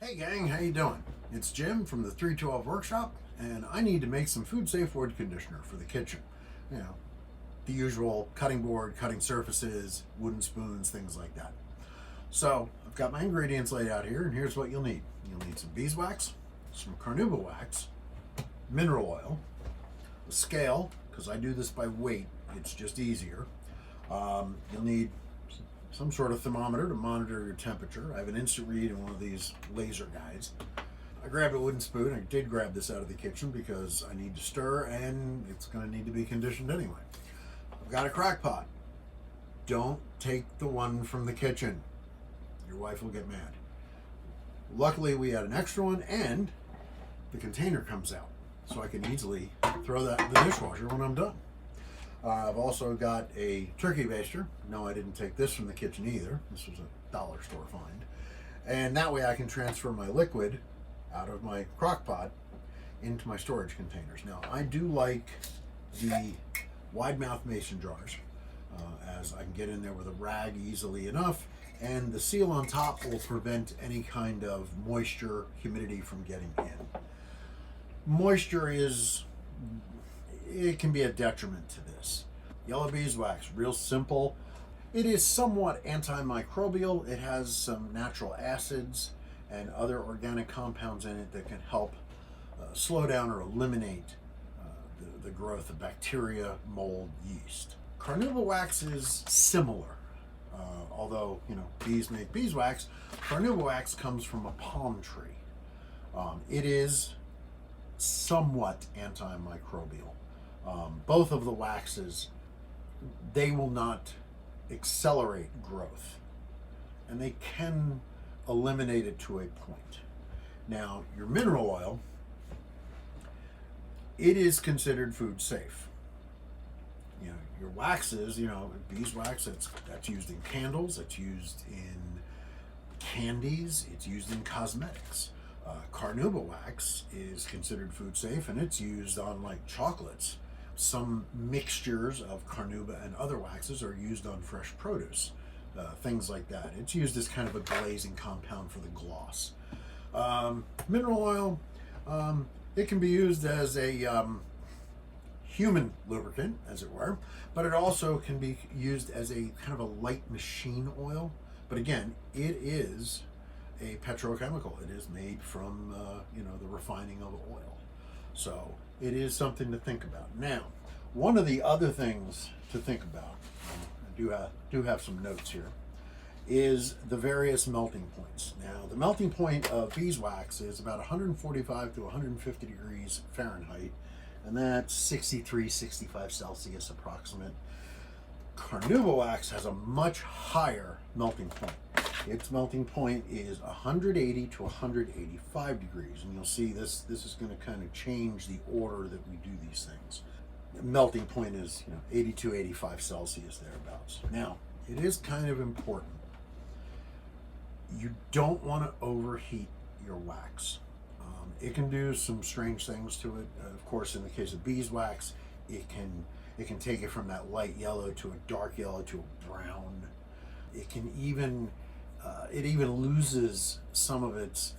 Hey gang, how you doing? It's Jim from the 312 Workshop, and I need to make some food-safe wood conditioner for the kitchen. You know, the usual cutting board, cutting surfaces, wooden spoons, things like that. So, I've got my ingredients laid out here, and here's what you'll need. You'll need some beeswax, some carnauba wax, mineral oil, a scale, because I do this by weight, it's just easier. You'll need some sort of thermometer to monitor your temperature. I have an instant read and one of these laser guides. I grabbed a wooden spoon. I did grab this out of the kitchen because I need to stir and it's going to need to be conditioned anyway. I've got a crock pot. Don't take the one from the kitchen. Your wife will get mad. Luckily, we had an extra one and the container comes out, so I can easily throw that in the dishwasher when I'm done. I've also got a turkey baster. No, I didn't take this from the kitchen either. This was a dollar store find. And that way I can transfer my liquid out of my crock pot into my storage containers. Now, I do like the wide mouth mason jars, as I can get in there with a rag easily enough, and the seal on top will prevent any kind of moisture, humidity from getting in. Moisture it can be a detriment to this. Yellow beeswax, real simple. It is somewhat antimicrobial. It has some natural acids and other organic compounds in it that can help slow down or eliminate the growth of bacteria, mold, yeast. Carnauba wax is similar. Although, bees make beeswax, carnauba wax comes from a palm tree. It is somewhat antimicrobial. Both of the waxes, they will not accelerate growth, and they can eliminate it to a point. Now, your mineral oil, it is considered food safe. Your waxes, beeswax, that's used in candles, it's used in candies, it's used in cosmetics. Carnauba wax is considered food safe, and it's used on like chocolates. Some mixtures of carnauba and other waxes are used on fresh produce, things like that. It's used as kind of a glazing compound for the gloss. Mineral oil, it can be used as a human lubricant, as it were, but it also can be used as a kind of a light machine oil. But again, it is a petrochemical. It is made from the refining of oil. So it is something to think about. Now, one of the other things to think about, I do have some notes here, is the various melting points. Now, the melting point of beeswax is about 145 to 150 degrees Fahrenheit, and that's 63, 65 Celsius approximate. Carnauba wax has a much higher melting point. Its melting point is 180 to 185 degrees, and you'll see this is going to kind of change the order that we do these things. The melting point is 82, 85 Celsius thereabouts. Now, it is kind of important. You don't want to overheat your wax. It can do some strange things to it. Of course, in the case of beeswax, it can take it from that light yellow to a dark yellow to a brown. It even loses some of its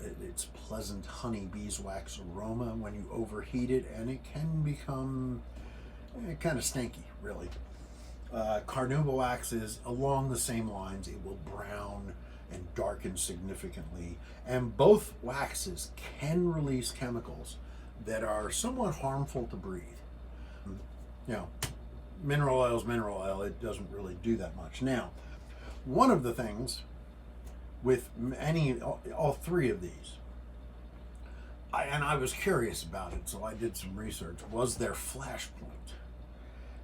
pleasant honey beeswax aroma when you overheat it, and it can become kind of stanky, really. Carnauba wax is along the same lines. It will brown and darken significantly, and both waxes can release chemicals that are somewhat harmful to breathe. Mineral oil is mineral oil. It doesn't really do that much. Now, one of the things with all three of these, I was curious about it, so I did some research, was their flash point.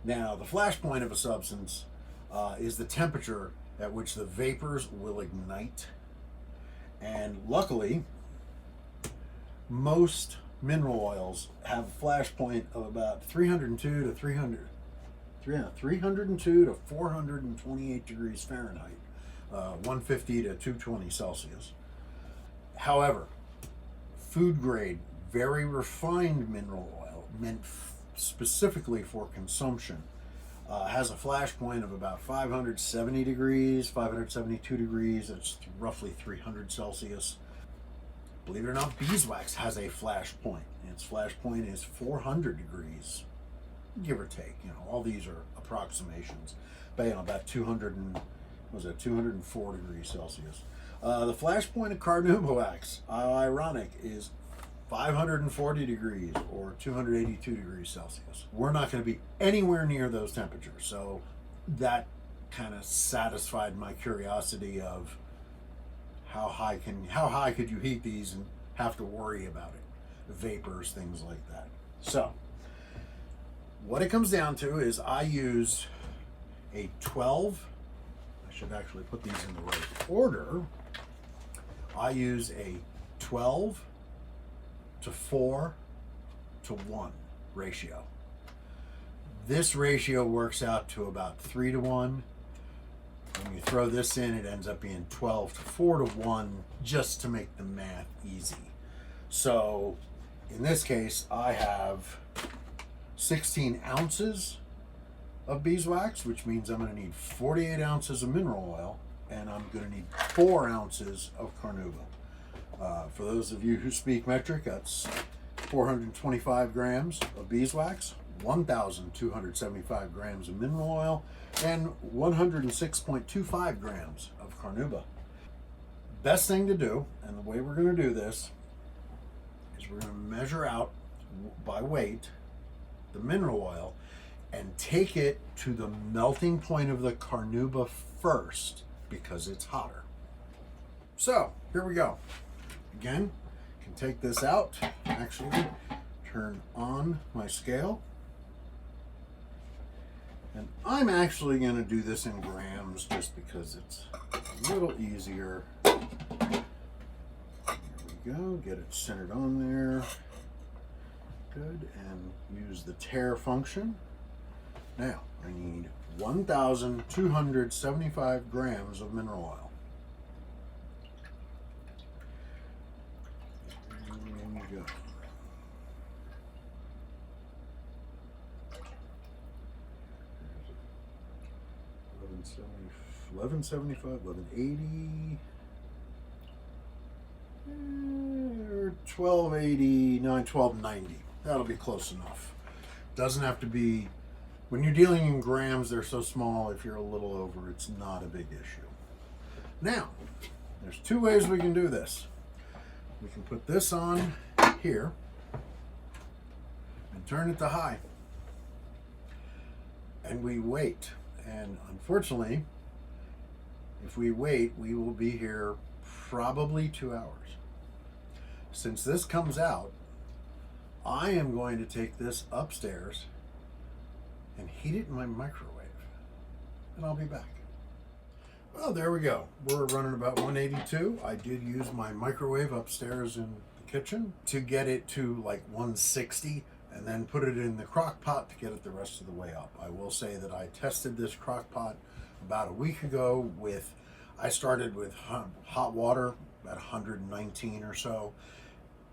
Now, the flash point of a substance is the temperature at which the vapors will ignite. And luckily, most mineral oils have a flash point of about 302 to 428 degrees Fahrenheit, 150 to 220 Celsius. However, food grade, very refined mineral oil, meant specifically for consumption, has a flash point of about 570 degrees, 572 degrees. That's roughly 300 Celsius. Believe it or not, beeswax has a flash point. Its flash point is 400 degrees, give or take. You know, all these are approximations. But you know, about 204 degrees Celsius. The flash point of carnauba wax, ironic, is 540 degrees or 282 degrees Celsius. We're not going to be anywhere near those temperatures. So that kind of satisfied my curiosity of how high could you heat these and have to worry about it, vapors, things like that. So what it comes down to is I use a 12, I should actually put these in the right order. I use a 12 to 4 to 1 ratio. This ratio works out to about 3 to 1. When you throw this in, it ends up being 12 to 4 to 1, just to make the math easy. So in this case, I have 16 ounces of beeswax, which means I'm going to need 48 ounces of mineral oil, and I'm going to need 4 ounces of carnauba. For those of you who speak metric, that's 425 grams of beeswax, 1,275 grams of mineral oil, and 106.25 grams of carnauba. Best thing to do, and the way we're going to do this, is we're going to measure out by weight the mineral oil and take it to the melting point of the carnauba first, because it's hotter. So here we go. Again, I can take this out, actually turn on my scale, and I'm actually going to do this in grams just because it's a little easier. There we go, get it centered on there. Good, and use the tare function. Now, I need 1,275 grams of mineral oil. There we go. 1175, 1180, 1289, 1290. That'll be close enough. Doesn't have to be, when you're dealing in grams, they're so small, if you're a little over, it's not a big issue. Now, there's two ways we can do this. We can put this on here and turn it to high. And we wait. And unfortunately, if we wait, we will be here probably 2 hours. Since this comes out, I am going to take this upstairs and heat it in my microwave. And I'll be back. Well, there we go. We're running about 182. I did use my microwave upstairs in the kitchen to get it to like 160 and then put it in the crock pot to get it the rest of the way up. I will say that I tested this crock pot about a week ago with, I started with hot water at 119 or so,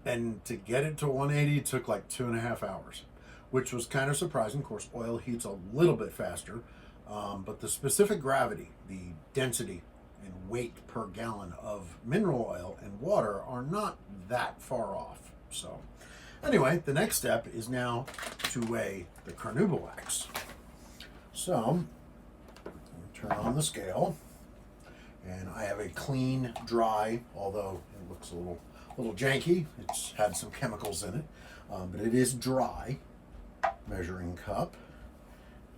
and to get it to 180 took like 2.5 hours, which was kind of surprising. Of course, oil heats a little bit faster, but the specific gravity, the density and weight per gallon of mineral oil and water are not that far off. So anyway, the next step is now to weigh the carnauba wax. So turn on the scale, and I have a clean, dry, although it looks a little janky. It's had some chemicals in it, but it is dry measuring cup.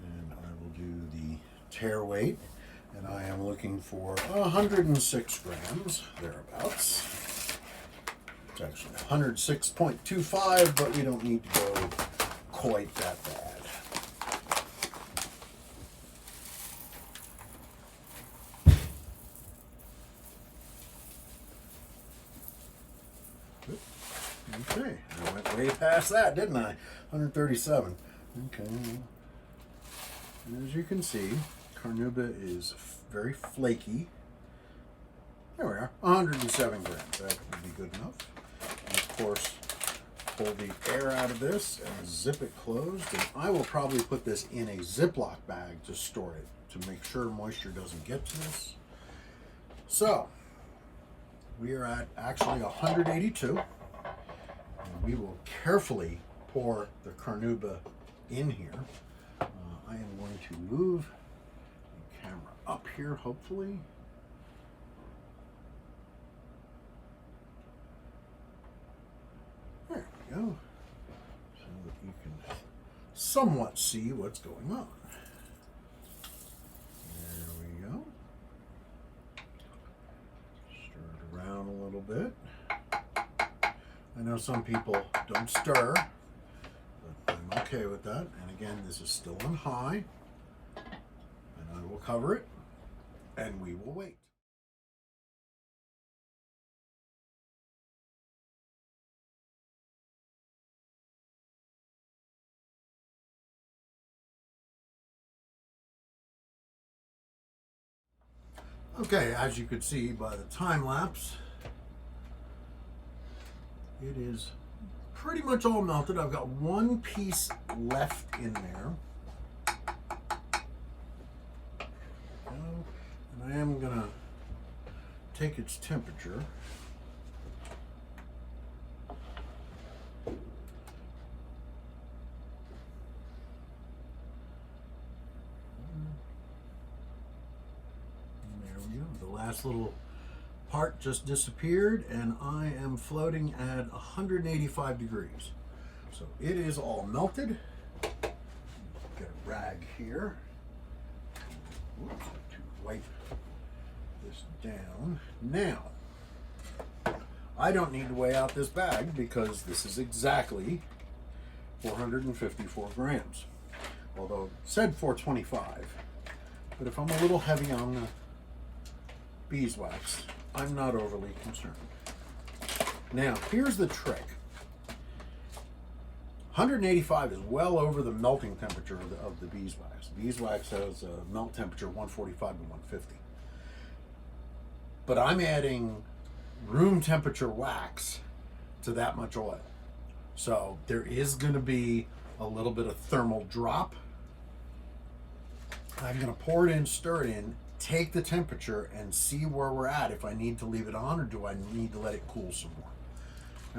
And I will do the tare weight, and I am looking for 106 grams, thereabouts. It's actually 106.25, but we don't need to go quite that bad. Okay, I went way past that, didn't I? 137. Okay. And as you can see, carnauba is very flaky. There we are, 107 grams. That would be good enough. And of course, pull the air out of this and zip it closed. And I will probably put this in a Ziploc bag to store it, to make sure moisture doesn't get to this. So, We are at actually 182. And we will carefully pour the carnauba in here. I am going to move the camera up here, hopefully. There we go. So that you can somewhat see what's going on. There we go. Stir it around a little bit. I know some people don't stir, but I'm okay with that. And again, this is still on high. And I will cover it, and we will wait. Okay, as you could see by the time lapse, it is pretty much all melted. I've got one piece left in there. And I am gonna take its temperature. The last little part just disappeared, and I am floating at 185 degrees. So it is all melted. Get a rag here. Whoops, to wipe this down. Now, I don't need to weigh out this bag because this is exactly 454 grams. Although it said 425. But if I'm a little heavy on the beeswax, I'm not overly concerned. Now, here's the trick. 185 is well over the melting temperature of the beeswax. Beeswax has a melt temperature 145 to 150. But I'm adding room temperature wax to that much oil. So there is going to be a little bit of thermal drop. I'm going to pour it in, stir it in, take the temperature, and see where we're at, if I need to leave it on or do I need to let it cool some more.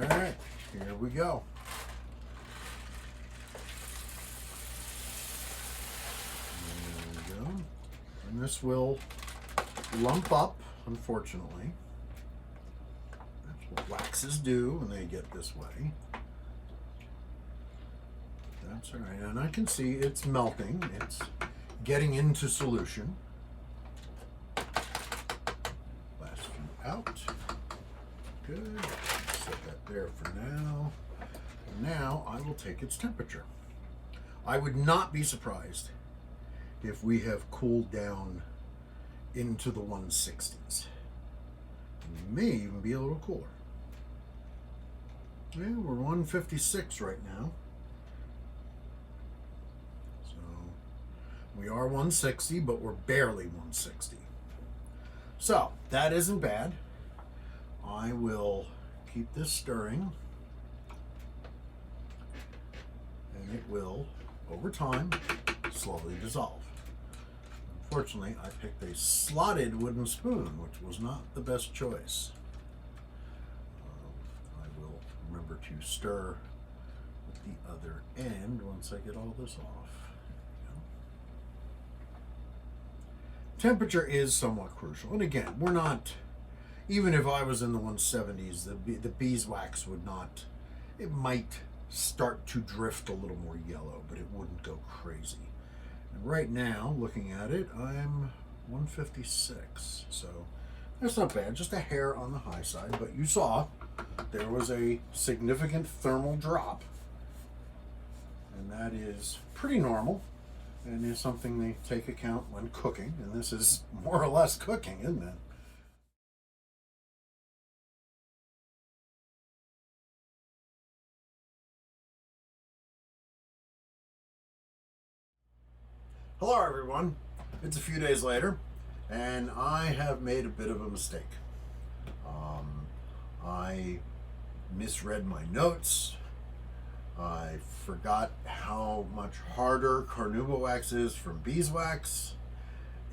All right, here we go. There we go. And this will lump up, unfortunately. That's what waxes do when they get this way. That's all right, and I can see it's melting. It's getting into solution. Last few out. Good. Set that there for now. Now I will take its temperature. I would not be surprised if we have cooled down into the 160s. It may even be a little cooler. Yeah, we're 156 right now. We are 160, but we're barely 160. So that isn't bad. I will keep this stirring, and it will, over time, slowly dissolve. Unfortunately, I picked a slotted wooden spoon, which was not the best choice. I will remember to stir with the other end once I get all this off. Temperature is somewhat crucial. And again, we're not, even if I was in the 170s, the beeswax would not, it might start to drift a little more yellow, but it wouldn't go crazy. And right now, looking at it, I'm 156. So that's not bad, just a hair on the high side. But you saw there was a significant thermal drop. And that is pretty normal. And is something they take account when cooking, and this is more or less cooking, isn't it? Hello everyone, it's a few days later, and I have made a bit of a mistake. I misread my notes. I forgot how much harder carnauba wax is from beeswax,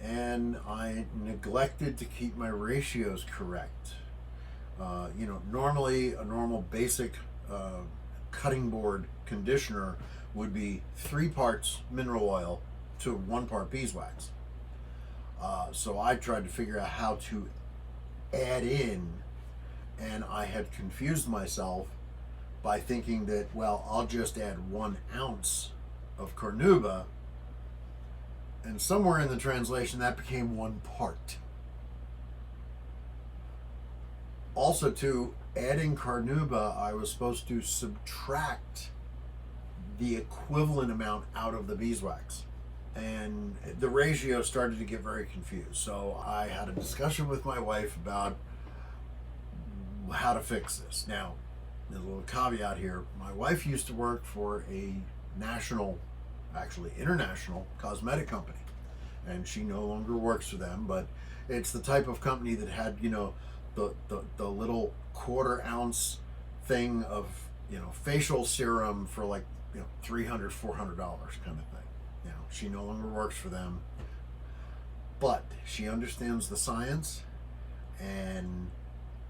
and I neglected to keep my ratios correct. Normally a normal basic cutting board conditioner would be 3 parts mineral oil to 1 part beeswax. So I tried to figure out how to add in, and I had confused myself by thinking that, well, I'll just add 1 ounce of carnauba, and somewhere in the translation that became 1 part. Also, to adding carnauba, I was supposed to subtract the equivalent amount out of the beeswax, and the ratio started to get very confused. So I had a discussion with my wife about how to fix this. Now, there's a little caveat here. My wife used to work for a national, actually international cosmetic company, and she no longer works for them, but it's the type of company that had, the little 1/4 ounce thing of, facial serum for like, $300, $400 kind of thing. She no longer works for them, but she understands the science, and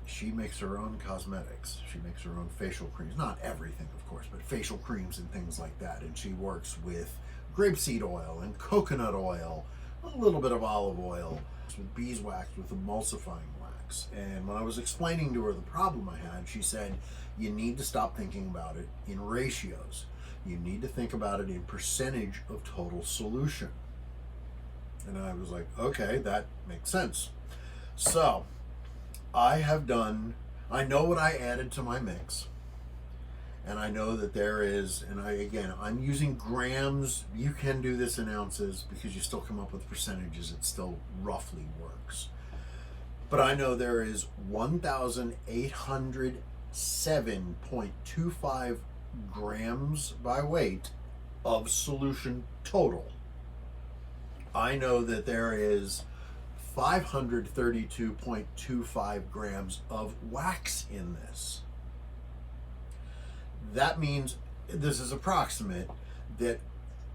she makes her own cosmetics. She makes her own facial creams. Not everything, of course, but facial creams and things like that. And she works with grapeseed oil and coconut oil, a little bit of olive oil, with beeswax, with emulsifying wax. And when I was explaining to her the problem I had, she said, you need to stop thinking about it in ratios. You need to think about it in percentage of total solution. And I was like, okay, that makes sense. So I know what I added to my mix, and I know that there is, and I'm using grams. You can do this in ounces because you still come up with percentages. It still roughly works. But I know there is 1,807.25 grams by weight of solution total. I know that there is 532.25 grams of wax in this. That means, this is approximate, that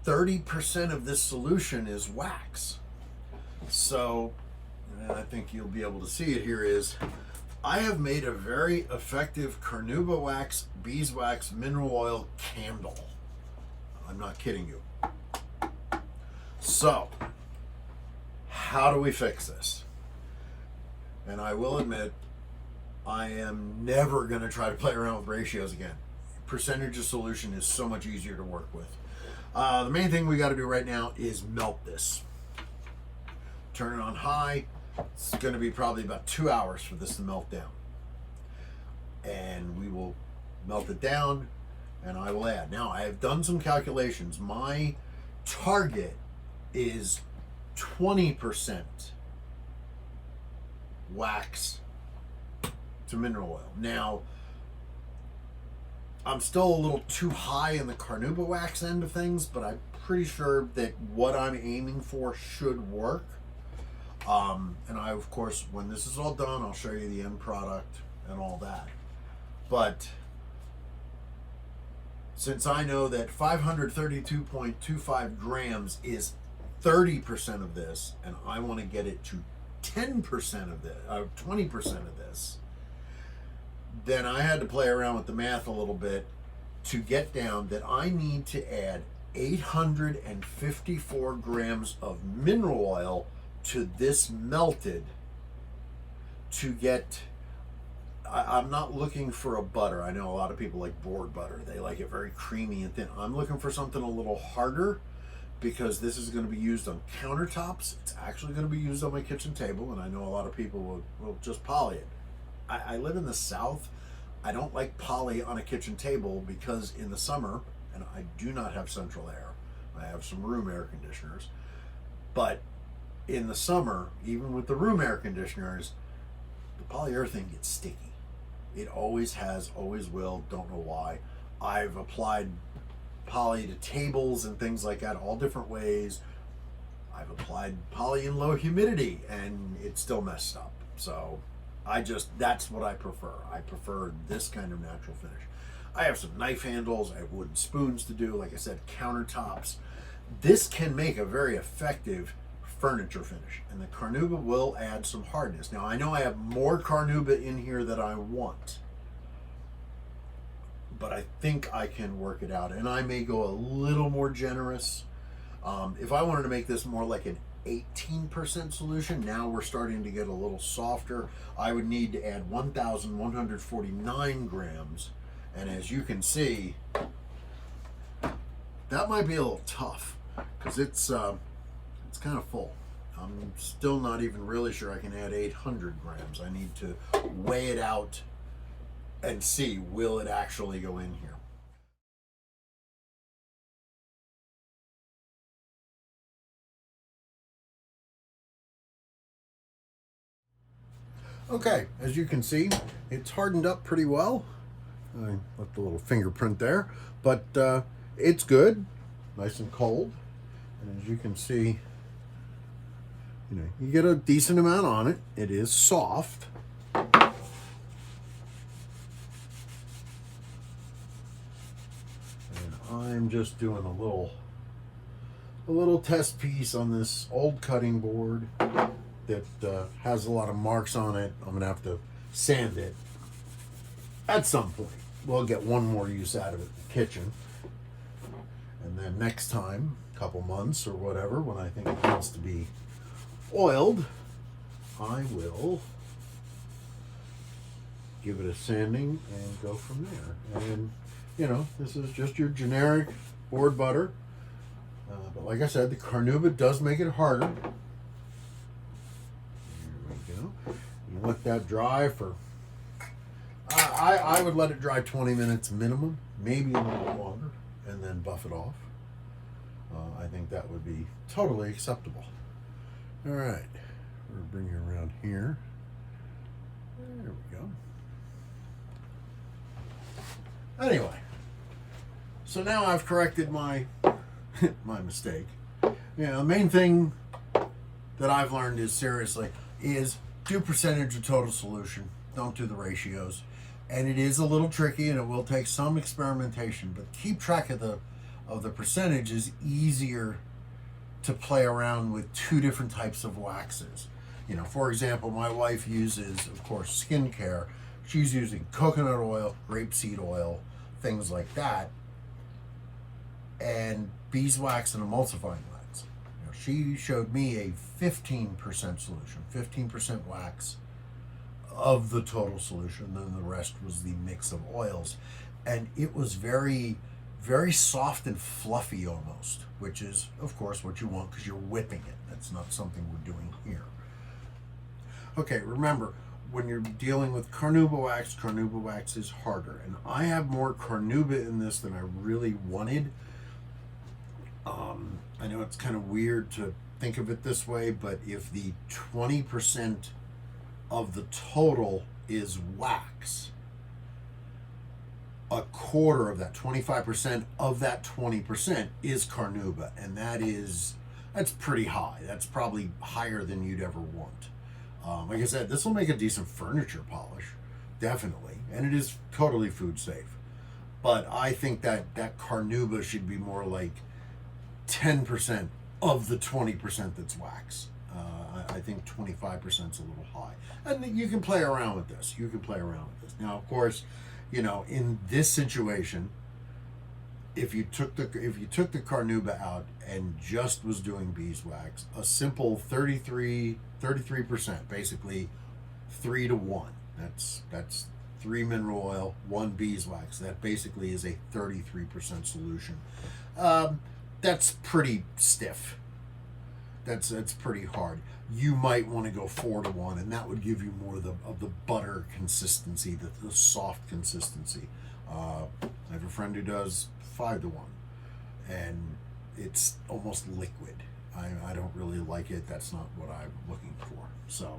30% of this solution is wax. So, and I think you'll be able to see it here, is I have made a very effective carnauba wax, beeswax, mineral oil candle. I'm not kidding you. So, how do we fix this? And I will admit, I am never going to try to play around with ratios again. Percentage of solution is so much easier to work with. The main thing we got to do right now is melt this. Turn it on high. It's going to be probably about 2 hours for this to melt down. And we will melt it down, and I will add. Now, I have done some calculations. My target is 20% wax to mineral oil. Now, I'm still a little too high in the carnauba wax end of things, but I'm pretty sure that what I'm aiming for should work. And I, of course, when this is all done, I'll show you the end product and all that. But since I know that 532.25 grams is 30% of this, and I want to get it to 10% of this, 20% of this, then I had to play around with the math a little bit to get down that I need to add 854 grams of mineral oil to this melted to get. I'm not looking for a butter. I know a lot of people like board butter. They like it very creamy and thin. I'm looking for something a little harder because this is going to be used on countertops. It's actually going to be used on my kitchen table, and I know a lot of people will just poly it. I live in the South. I don't like poly on a kitchen table because in the summer, and I do not have central air. I have some room air conditioners. But in the summer, even with the room air conditioners, the polyurethane gets sticky. It always has, always will, don't know why. I've applied poly to tables and things like that, all different ways. I've applied poly in low humidity and it's still messed up. So that's what I prefer. I prefer this kind of natural finish. I have some knife handles, I have wooden spoons to do, like I said, countertops. This can make a very effective furniture finish, and the carnauba will add some hardness. Now I know I have more carnauba in here than I want, but I think I can work it out, and I may go a little more generous. If I wanted to make this more like an 18% solution, now we're starting to get a little softer, I would need to add 1,149 grams, and as you can see, that might be a little tough because it's kind of full. I'm still not even really sure I can add 800 grams. I need to weigh it out and see, will it actually go in here. Okay, as you can see, it's hardened up pretty well. I left a little fingerprint there, but it's good, nice and cold. And as you can see, you get a decent amount on it. It is soft. And I'm just doing a little test piece on this old cutting board that has a lot of marks on it. I'm gonna have to sand it at some point. We'll get one more use out of it in the kitchen, and then next time, a couple months or whatever, when I think it needs to be oiled, I will give it a sanding and go from there. And this is just your generic board butter, but like I said, the carnauba does make it harder. You let that dry for, I would let it dry 20 minutes minimum, maybe a little longer, and then buff it off. I think that would be totally acceptable. All right, we'll bring you around here. There we go. Anyway, so now I've corrected my my mistake. The main thing that I've learned is do percentage of total solution. Don't do the ratios. And it is a little tricky, and it will take some experimentation, but keep track of the percentage is easier to play around with two different types of waxes. For example, my wife uses, of course, skincare. She's using coconut oil, grapeseed oil, things like that, and beeswax and emulsifying wax. She showed me a 15% solution, 15% wax of the total solution. Then the rest was the mix of oils. And it was very, very soft and fluffy almost, which is, of course, what you want because you're whipping it. That's not something we're doing here. Okay, remember, when you're dealing with carnauba wax is harder. And I have more carnauba in this than I really wanted. I know it's kind of weird to think of it this way, but if the 20% of the total is wax, a quarter of that, 25% of that 20% is carnauba, and that's pretty high. That's probably higher than you'd ever want. Like I said, this will make a decent furniture polish, definitely, and it is totally food safe. But I think that carnauba should be more like 10% of the 20% that's wax. I think 25% is a little high, and you can play around with this. Now, of course, in this situation, if you took the carnauba out and just was doing beeswax, a simple 33%, basically 3 to 1. That's 3 mineral oil, 1 beeswax. That basically is a 33% solution. That's pretty stiff. That's pretty hard. You might want to go 4 to 1, and that would give you more of the butter consistency, the soft consistency. I have a friend who does 5 to 1, and it's almost liquid. I don't really like it. That's not what I'm looking for. So,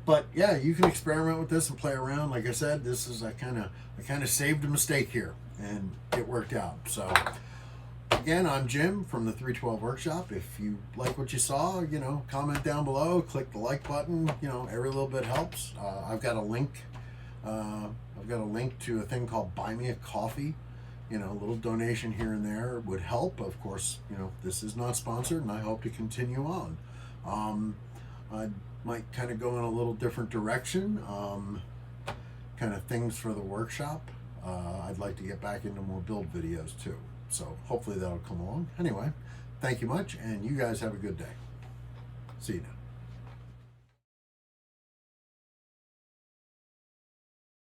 but yeah, you can experiment with this and play around. Like I said, this is I kind of saved a mistake here, and it worked out. So. Again, I'm Jim from the 312 Workshop. If you like what you saw, comment down below, click the like button. Every little bit helps. I've got a link. I've got a link to a thing called Buy Me a Coffee. A little donation here and there would help. Of course, this is not sponsored, and I hope to continue on. I might kind of go in a little different direction, kind of things for the workshop. I'd like to get back into more build videos too, so hopefully that'll come along. Anyway, thank you much, and you guys have a good day. See you now.